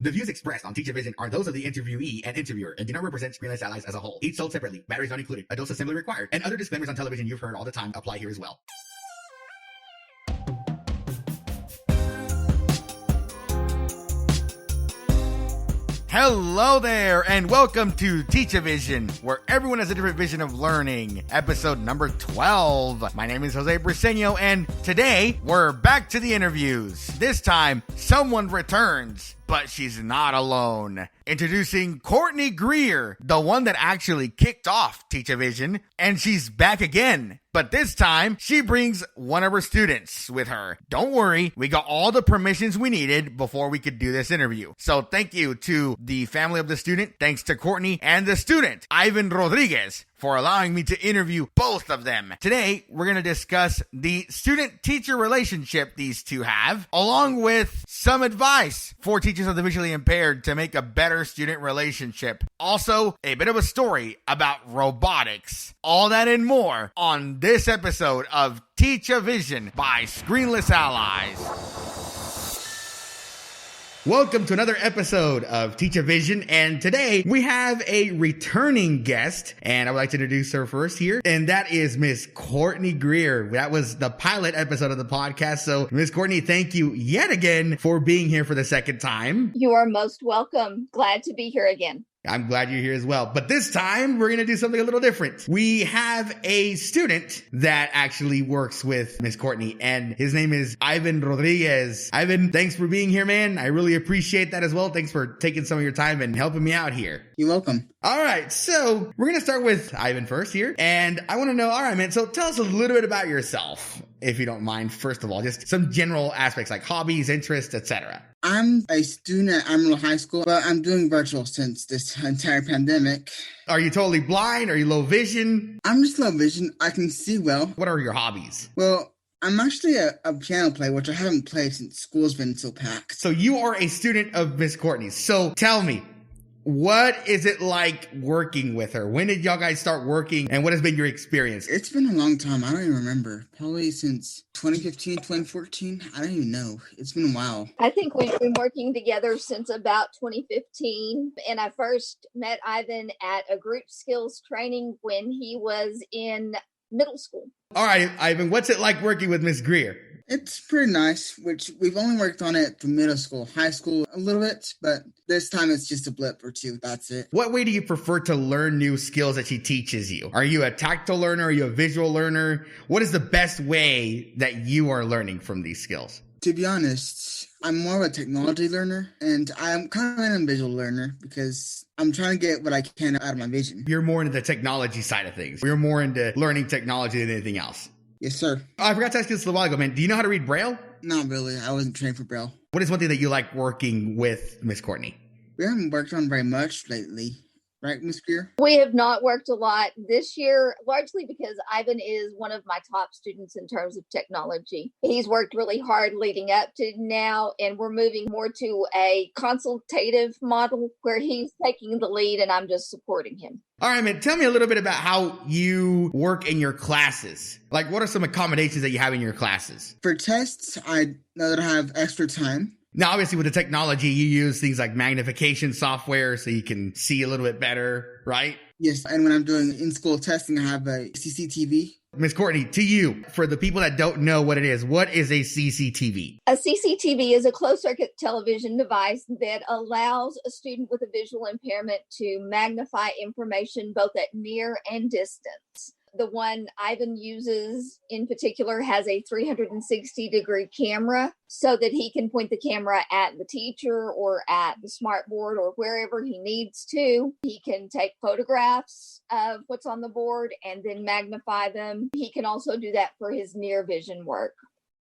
The views expressed on Teachavision are those of the interviewee and interviewer and do not represent Screenless Allies as a whole. Each sold separately, batteries not included, a dose assembly required, and other disclaimers on television you've heard all the time apply here as well. Hello there, and welcome to Teachavision, where everyone has a different vision of learning. Episode number 12. My name is Jose Briseño, and today we're back to the interviews. This time, someone returns, but she's not alone. Introducing Courtney Greer, the one that actually kicked off Teachavision, and she's back again. But this time, she brings one of her students with her. Don't worry, we got all the permissions we needed before we could do this interview. So thank you to the family of the student, thanks to Courtney and the student, Ivan Rodriguez, for allowing me to interview both of them. Today, we're going to discuss the student-teacher relationship these two have, along with some advice for teachers of the visually impaired to make a better student relationship. Also, a bit of a story about robotics. All that and more on this episode of Teachavision by Screenless Allies. Welcome to another episode of Teachavision, and today we have a returning guest, and I would like to introduce her first here, and that is Miss Courtney Greer. That was the pilot episode of the podcast, so Miss Courtney, thank you yet again for being here for the second time. You are most welcome. Glad to be here again. I'm glad you're here as well. But this time, we're going to do something a little different. We have a student that actually works with Miss Courtney, and his name is Ivan Rodriguez. Ivan, thanks for being here, man. I really appreciate that as well. Thanks for taking some of your time and helping me out here. You're welcome. All right, so we're going to start with Ivan first here. And I want to know, all right, man, so tell us a little bit about yourself, if you don't mind, first of all. Just some general aspects like hobbies, interests, etc. I'm a student at Amarillo High School, but I'm doing virtual since this entire pandemic. Are you totally blind? Are you low vision? I'm just low vision. I can see well. What are your hobbies? Well, I'm actually a piano player, which I haven't played since school's been so packed. So you are a student of Miss Courtney's. So tell me, what is it like working with her? When did y'all guys start working, and what has been your experience? It's been a long time. I don't even remember. Probably since 2015, 2014. I don't even know. It's been a while. I think we've been working together since about 2015. And I first met Ivan at a group skills training when he was in middle school. All right, Ivan, what's it like working with Miss Greer? It's pretty nice, which we've only worked on it from middle school, high school a little bit, but this time it's just a blip or two. That's it. What way do you prefer to learn new skills that she teaches you? Are you a tactile learner? Are you a visual learner? What is the best way that you are learning from these skills? To be honest, I'm more of a technology learner, and I'm kind of a visual learner because I'm trying to get what I can out of my vision. You're more into the technology side of things. You're more into learning technology than anything else. Yes, sir. Oh, I forgot to ask you this a while ago, man. Do you know how to read Braille? Not really. I wasn't trained for Braille. What is one thing that you like working with Miss Courtney? We haven't worked on very much lately. Right, Ms. Greer? We have not worked a lot this year, largely because Ivan is one of my top students in terms of technology. He's worked really hard leading up to now, and we're moving more to a consultative model where he's taking the lead and I'm just supporting him. All right, man, tell me a little bit about how you work in your classes. Like, what are some accommodations that you have in your classes? For tests, I know that I have extra time. Now, obviously, with the technology, you use things like magnification software so you can see a little bit better, right? Yes, and when I'm doing in-school testing, I have a CCTV. Miss Courtney, to you, for the people that don't know what it is, what is a CCTV? A CCTV is a closed-circuit television device that allows a student with a visual impairment to magnify information both at near and distance. The one Ivan uses in particular has a 360-degree camera so that he can point the camera at the teacher or at the smartboard or wherever he needs to. He can take photographs of what's on the board and then magnify them. He can also do that for his near vision work.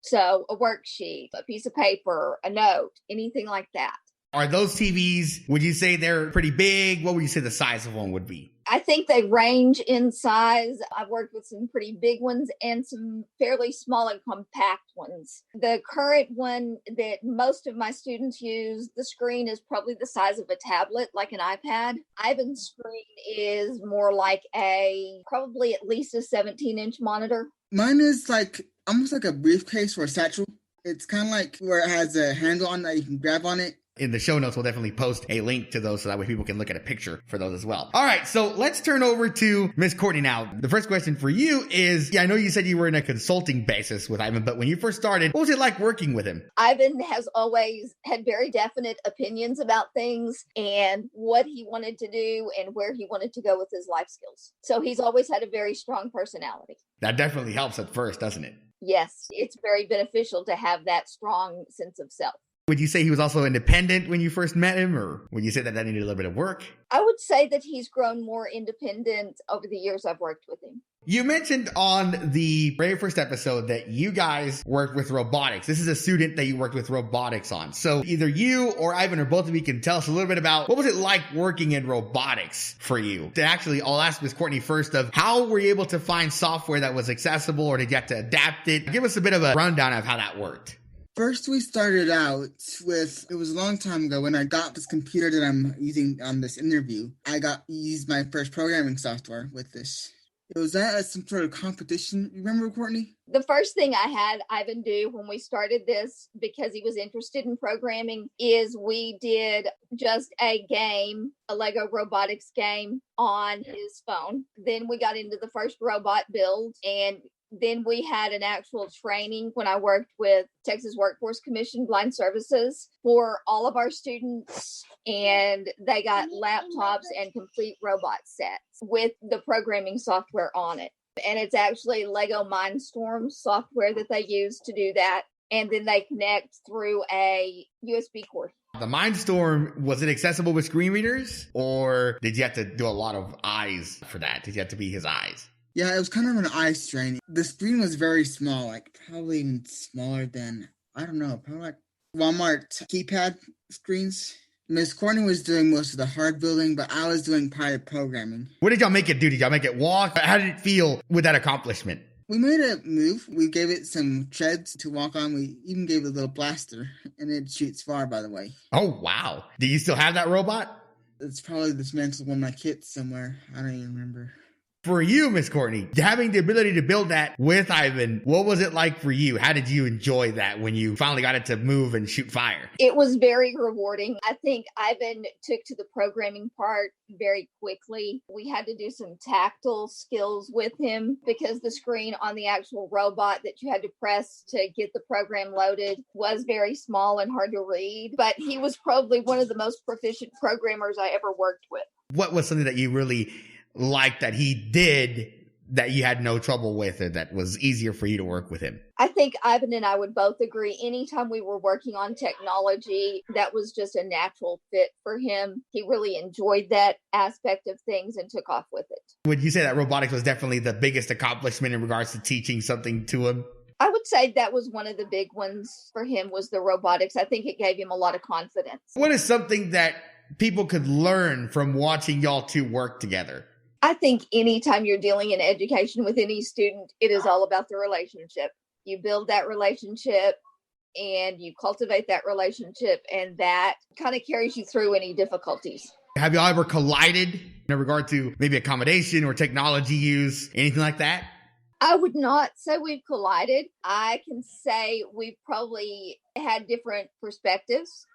So a worksheet, a piece of paper, a note, anything like that. Are those TVs, would you say they're pretty big? What would you say the size of one would be? I think they range in size. I've worked with some pretty big ones and some fairly small and compact ones. The current one that most of my students use, the screen is probably the size of a tablet, like an iPad. Ivan's screen is more like probably at least a 17-inch monitor. Mine is like almost like a briefcase or a satchel. It's kind of like where it has a handle on that you can grab on it In the show notes, we'll definitely post a link to those so that way people can look at a picture for those as well. All right, so let's turn over to Miss Courtney now. The first question for you is, I know you said you were in a consulting basis with Ivan, but when you first started, what was it like working with him? Ivan has always had very definite opinions about things and what he wanted to do and where he wanted to go with his life skills. So he's always had a very strong personality. That definitely helps at first, doesn't it? Yes, it's very beneficial to have that strong sense of self. Would you say he was also independent when you first met him, or would you say that needed a little bit of work? I would say that he's grown more independent over the years I've worked with him. You mentioned on the very first episode that you guys worked with robotics. This is a student that you worked with robotics on. So either you or Ivan or both of you can tell us a little bit about what was it like working in robotics for you? Actually, I'll ask Ms. Courtney first of how were you able to find software that was accessible, or did you have to adapt it? Give us a bit of a rundown of how that worked. First, we started out with, it was a long time ago when I got this computer that I'm using on this interview. I used my first programming software with this. It was at some sort of competition. You remember, Courtney? The first thing I had Ivan do when we started this, because he was interested in programming, is we did just a game, a Lego robotics game on his phone. Then we got into the first robot build, and then we had an actual training when I worked with Texas Workforce Commission Blind Services for all of our students, and they got laptops and complete robot sets with the programming software on it. And it's actually Lego Mindstorm software that they use to do that. And then they connect through a USB cord. The Mindstorm, was it accessible with screen readers, or did you have to do a lot of eyes for that? Did you have to be his eyes? Yeah, it was kind of an eye strain. The screen was very small, like probably even smaller than, I don't know, probably like Walmart keypad screens. Miss Courtney was doing most of the hard building, but I was doing part of programming. What did y'all make it do? Did y'all make it walk? How did it feel with that accomplishment? We made it move. We gave it some treads to walk on. We even gave it a little blaster, and it shoots far, by the way. Oh, wow. Do you still have that robot? It's probably dismantled in my kit somewhere. I don't even remember. For you, Miss Courtney, having the ability to build that with Ivan, what was it like for you? How did you enjoy that when you finally got it to move and shoot fire? It was very rewarding. I think Ivan took to the programming part very quickly. We had to do some tactile skills with him because the screen on the actual robot that you had to press to get the program loaded was very small and hard to read. But he was probably one of the most proficient programmers I ever worked with. What was something that you really like that he did that you had no trouble with, or that was easier for you to work with him? I think Ivan and I would both agree anytime we were working on technology, that was just a natural fit for him. He really enjoyed that aspect of things and took off with it. Would you say that robotics was definitely the biggest accomplishment in regards to teaching something to him? I would say that was one of the big ones for him, was the robotics. I think it gave him a lot of confidence. What is something that people could learn from watching y'all two work together? I think anytime you're dealing in education with any student, it is all about the relationship. You build that relationship and you cultivate that relationship, and that kind of carries you through any difficulties. Have y'all ever collided in regard to maybe accommodation or technology use, anything like that? I would not say we've collided. I can say we've probably had different perspectives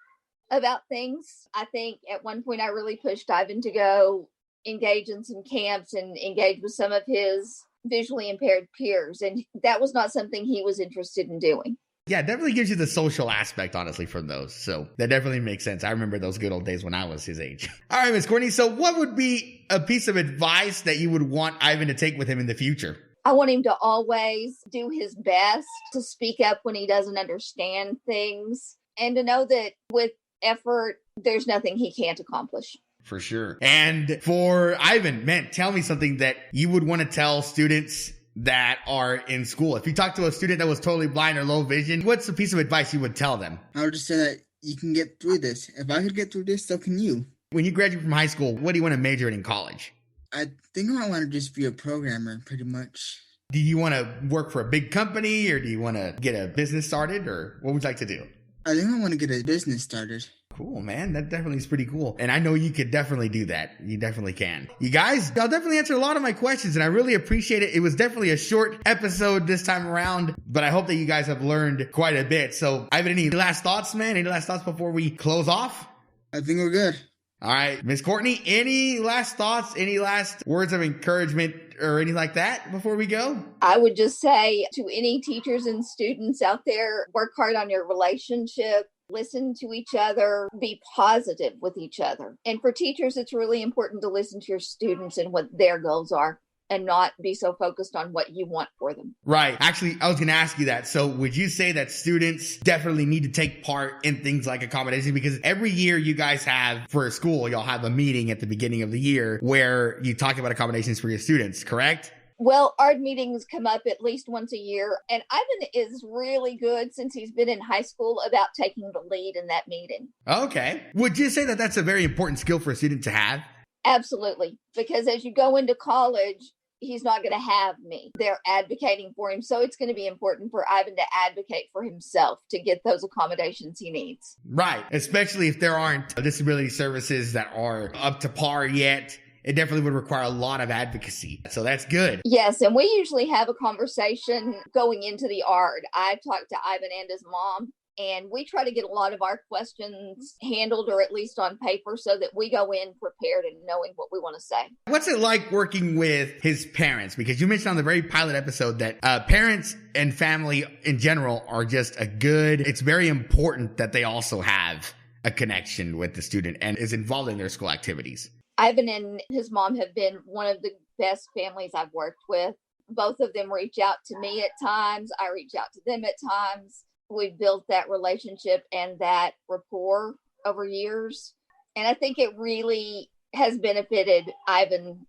about things. I think at one point I really pushed Ivan to go engage in some camps and engage with some of his visually impaired peers. And that was not something he was interested in doing. Yeah, it definitely gives you the social aspect, honestly, from those. So that definitely makes sense. I remember those good old days when I was his age. All right, Miss Courtney. So what would be a piece of advice that you would want Ivan to take with him in the future? I want him to always do his best to speak up when he doesn't understand things, and to know that with effort, there's nothing he can't accomplish. For sure. And for Ivan, man, tell me something that you would want to tell students that are in school. If you talk to a student that was totally blind or low vision, what's a piece of advice you would tell them? I would just say that you can get through this. If I could get through this, so can you. When you graduate from high school, what do you want to major in college? I think I want to just be a programmer, pretty much. Do you want to work for a big company, or do you want to get a business started, or what would you like to do? I think I want to get a business started. Cool, man. That definitely is pretty cool. And I know you could definitely do that. You definitely can. You guys, I'll definitely answer a lot of my questions, and I really appreciate it. It was definitely a short episode this time around, but I hope that you guys have learned quite a bit. So, Ivan, any last thoughts, man? Any last thoughts before we close off? I think we're good. All right. Miss Courtney, any last thoughts, any last words of encouragement or anything like that before we go? I would just say to any teachers and students out there, work hard on your relationship. Listen to each other, be positive with each other. And for teachers, it's really important to listen to your students and what their goals are and not be so focused on what you want for them. Right. Actually, I was going to ask you that. So would you say that students definitely need to take part in things like accommodation? Because every year you guys have, for school, y'all have a meeting at the beginning of the year where you talk about accommodations for your students, correct? Well, ARD meetings come up at least once a year, and Ivan is really good since he's been in high school about taking the lead in that meeting. Okay. Would you say that that's a very important skill for a student to have? Absolutely, because as you go into college, he's not going to have me. They're advocating for him, so it's going to be important for Ivan to advocate for himself to get those accommodations he needs. Right, especially if there aren't disability services that are up to par yet. It definitely would require a lot of advocacy. So that's good. Yes, and we usually have a conversation going into the ARD. I talk to Ivan and his mom, and we try to get a lot of our questions handled or at least on paper so that we go in prepared and knowing what we want to say. What's it like working with his parents? Because you mentioned on the very pilot episode that parents and family in general are just it's very important that they also have a connection with the student and is involved in their school activities. Ivan and his mom have been one of the best families I've worked with. Both of them reach out to me at times. I reach out to them at times. We've built that relationship and that rapport over years. And I think it really has benefited Ivan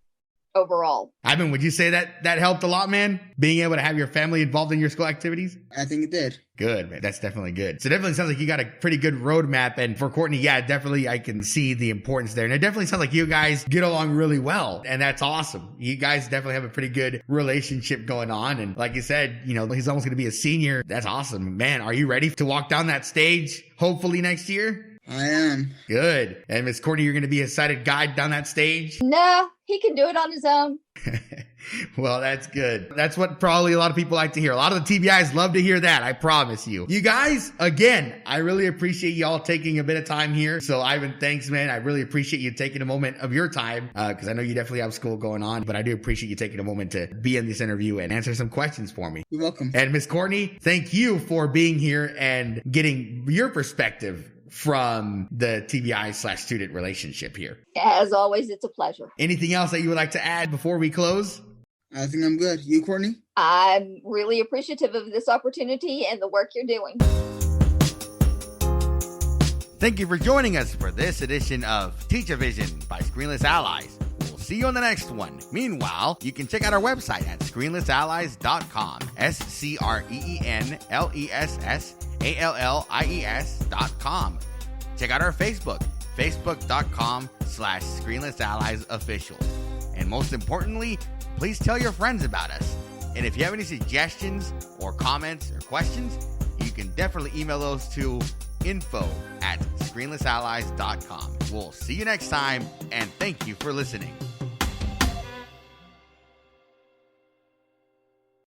overall. Ivan, would you say that helped a lot, man? Being able to have your family involved in your school activities? I think it did. Good, man. That's definitely good. So it definitely sounds like you got a pretty good roadmap. And for Courtney, yeah, definitely I can see the importance there. And it definitely sounds like you guys get along really well. And that's awesome. You guys definitely have a pretty good relationship going on. And like you said, he's almost going to be a senior. That's awesome. Man, are you ready to walk down that stage hopefully next year? I am. Good. And Miss Courtney, you're going to be a sighted guide down that stage? No, he can do it on his own. Well, that's good. That's what probably a lot of people like to hear. A lot of the TBIs love to hear that. I promise you. You guys, again, I really appreciate y'all taking a bit of time here. So Ivan, thanks, man. I really appreciate you taking a moment of your time because I know you definitely have school going on, but I do appreciate you taking a moment to be in this interview and answer some questions for me. You're welcome. And Miss Courtney, thank you for being here and getting your perspective from the TBI/student relationship here. As always, it's a pleasure. Anything else that you would like to add before we close? I think I'm good. You, Courtney? I'm really appreciative of this opportunity and the work you're doing. Thank you for joining us for this edition of Teachavision by Screenless Allies. We'll see you on the next one. Meanwhile, you can check out our website at screenlessallies.com. SCREENLESSALLIES.com. Check out our Facebook, facebook.com/ScreenlessAlliesOfficial. And most importantly, please tell your friends about us. And if you have any suggestions or comments or questions, you can definitely email those to info@screenlessallies.com. We'll see you next time, and thank you for listening.